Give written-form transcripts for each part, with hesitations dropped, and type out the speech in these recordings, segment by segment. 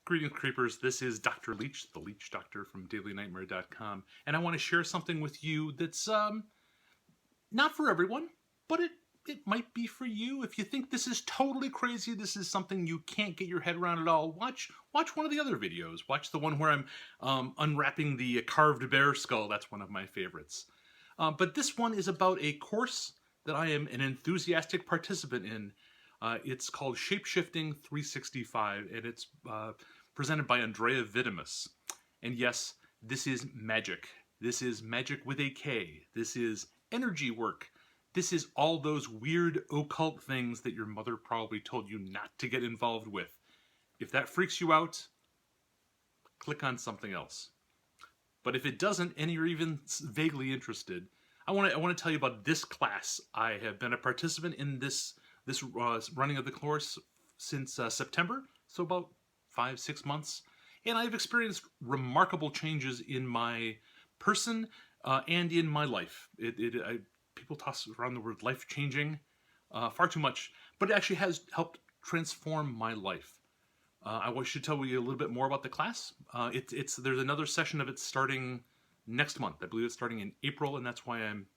Greetings, creepers. This is Dr. Leech, the Leech Doctor from DailyNightmare.com, and I want to share something with you that's not for everyone, but it might be for you. If you think this is totally crazy, this is something you can't get your head around at all, watch one of the other videos. Watch the one where I'm unwrapping the carved bear skull. That's one of my favorites. But this one is about a course that I am an enthusiastic participant in. It's called Shapeshifting 365, and it's presented by Andireh Vitimus. And yes, this is magic. This is magic with a K. This is energy work. This is all those weird occult things that your mother probably told you not to get involved with. If that freaks you out, click on something else. But if it doesn't, and you're even vaguely interested, I want to tell you about this class. I have been a participant in this running of the course since September, so about 5-6 months, and I've experienced remarkable changes in my person and in my life. People toss around the word life-changing far too much, but it actually has helped transform my life. I should tell you a little bit more about the class. There's another session of it starting next month. I believe it's starting in April, and that's why I'm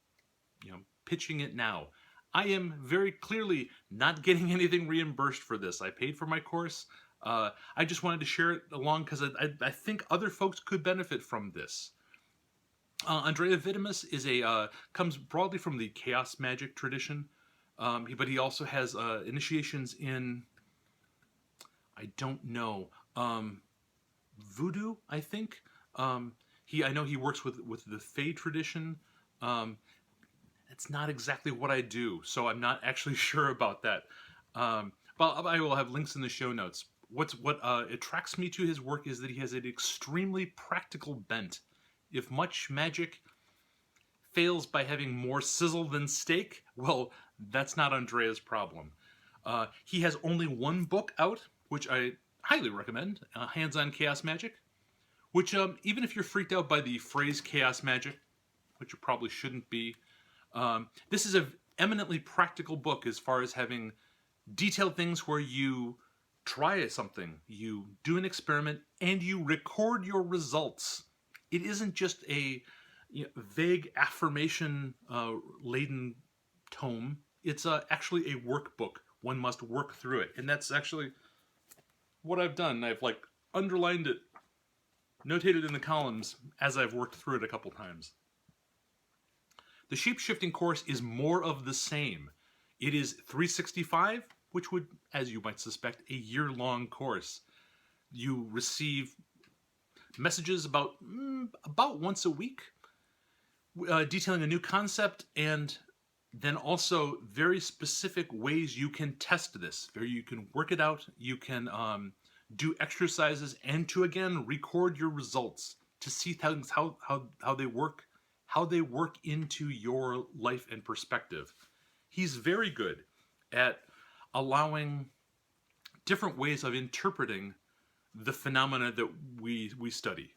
pitching it now. I am very clearly not getting anything reimbursed for this. I paid for my course. I just wanted to share it along because I think other folks could benefit from this. Andireh Vitimus comes broadly from the chaos magic tradition, but he also has initiations in, I don't know, voodoo, I think. I know he works with the Fae tradition. It's not exactly what I do, so I'm not actually sure about that. But I will have links in the show notes. What attracts me to his work is that he has an extremely practical bent. If much magic fails by having more sizzle than steak, well, that's not Andireh's problem. He has only one book out, which I highly recommend, Hands-on Chaos Magic, which even if you're freaked out by the phrase chaos magic, which you probably shouldn't be, this is an eminently practical book as far as having detailed things where you try something, you do an experiment, and you record your results. It isn't just a vague affirmation-laden tome. It's actually a workbook. One must work through it, and that's actually what I've done. I've underlined it, notated in the columns as I've worked through it a couple times. The Shapeshifting course is more of the same. It is 365, which would, as you might suspect, a year-long course. You receive messages about once a week, detailing a new concept, and then also very specific ways you can test this. You can work it out, you can do exercises, and to again record your results to see things how they work. How they work into your life and perspective. He's very good at allowing different ways of interpreting the phenomena that we study.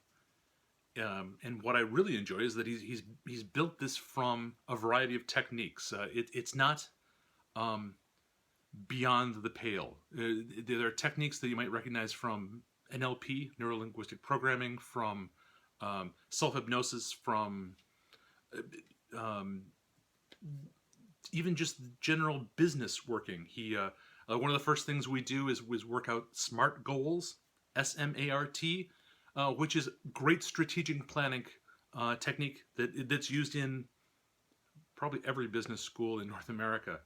And what I really enjoy is that he's built this from a variety of techniques. It's not beyond the pale. There are techniques that you might recognize from NLP, neuro-linguistic programming, from self-hypnosis, from even just general business working. One of the first things we do is work out SMART goals, SMART, which is great strategic planning technique that's used in probably every business school in North America.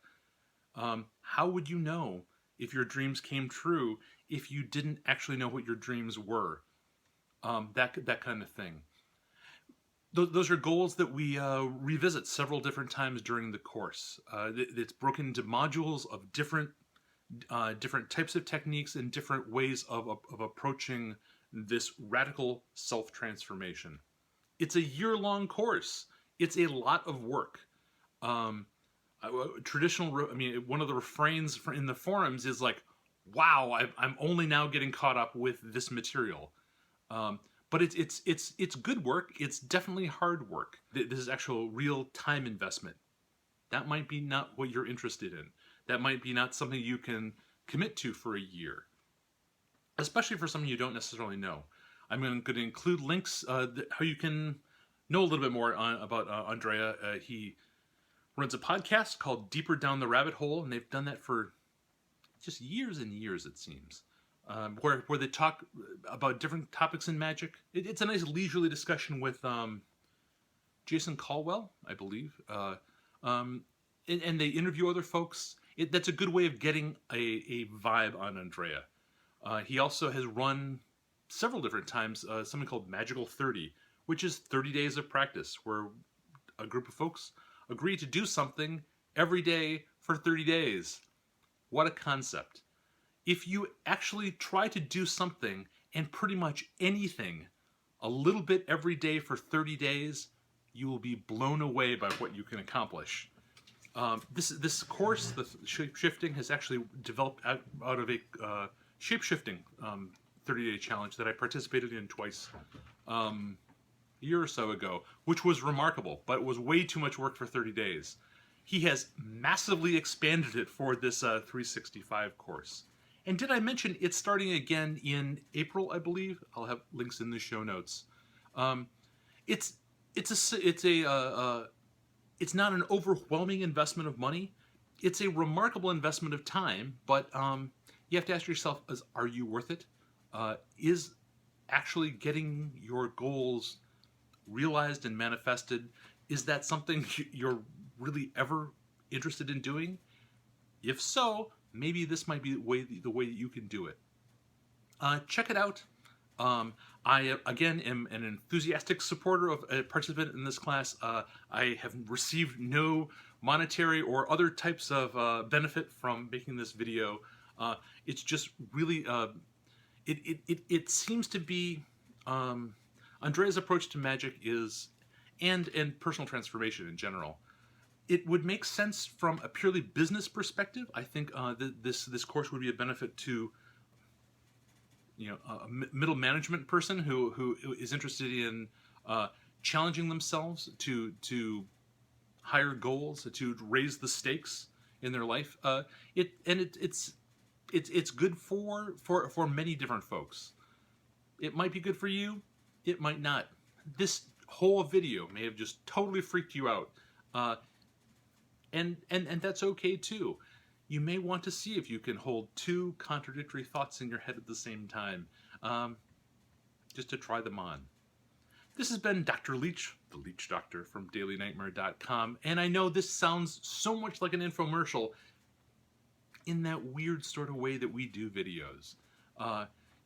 How would you know if your dreams came true if you didn't actually know what your dreams were? That kind of thing. Those are goals that we revisit several different times during the course. It's broken into modules of different types of techniques and different ways of approaching this radical self-transformation. It's a year-long course. It's a lot of work. One of the refrains in the forums is like, "Wow, I'm only now getting caught up with this material." But it's good work. It's definitely hard work. This is actual real time investment. That might be not what you're interested in. That might be not something you can commit to for a year. especially for someone you don't necessarily know. I'm going to include links how you can know a little bit more about Andireh. He runs a podcast called Deeper Down the Rabbit Hole, and they've done that for just years and years, it seems, where they talk about different topics in magic. It's a nice leisurely discussion with Jason Caldwell, I believe, and they interview other folks. That's a good way of getting a vibe on Andireh. He also has run several different times something called Magical 30, which is 30 days of practice, where a group of folks agree to do something every day for 30 days. What a concept. If you actually try to do something and pretty much anything a little bit every day for 30 days, you will be blown away by what you can accomplish. This course, the Shapeshifting, has actually developed out of a Shapeshifting 30-day challenge that I participated in twice a year or so ago, which was remarkable, but it was way too much work for 30 days. He has massively expanded it for this 365 course. And did I mention it's starting again in April, I believe? I'll have links in the show notes. It's not an overwhelming investment of money. It's a remarkable investment of time, but you have to ask yourself, are you worth it? Is actually getting your goals realized and manifested, is that something you're really ever interested in doing? If so, maybe this might be the way that you can do it. Check it out. I, again, am an enthusiastic supporter of a participant in this class. I have received no monetary or other types of benefit from making this video. It's just really, it seems to be, Andireh's approach to magic is, and personal transformation in general. It would make sense from a purely business perspective. I think this course would be a benefit to a middle management person who is interested in challenging themselves to higher goals, to raise the stakes in their life. It's good for many different folks. It might be good for you. It might not. This whole video may have just totally freaked you out. And that's okay too. You may want to see if you can hold two contradictory thoughts in your head at the same time, just to try them on. This has been Dr. Leech, the Leech Doctor from dailynightmare.com, and I know this sounds so much like an infomercial in that weird sort of way that we do videos.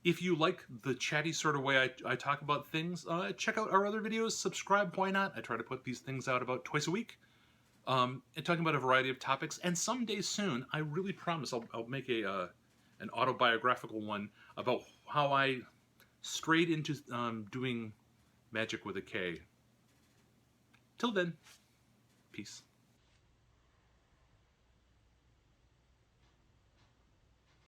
If you like the chatty sort of way I talk about things, check out our other videos, subscribe, why not? I try to put these things out about twice a week. And talking about a variety of topics, and someday soon, I really promise I'll make an autobiographical one about how I strayed into doing magic with a K. Till then, peace.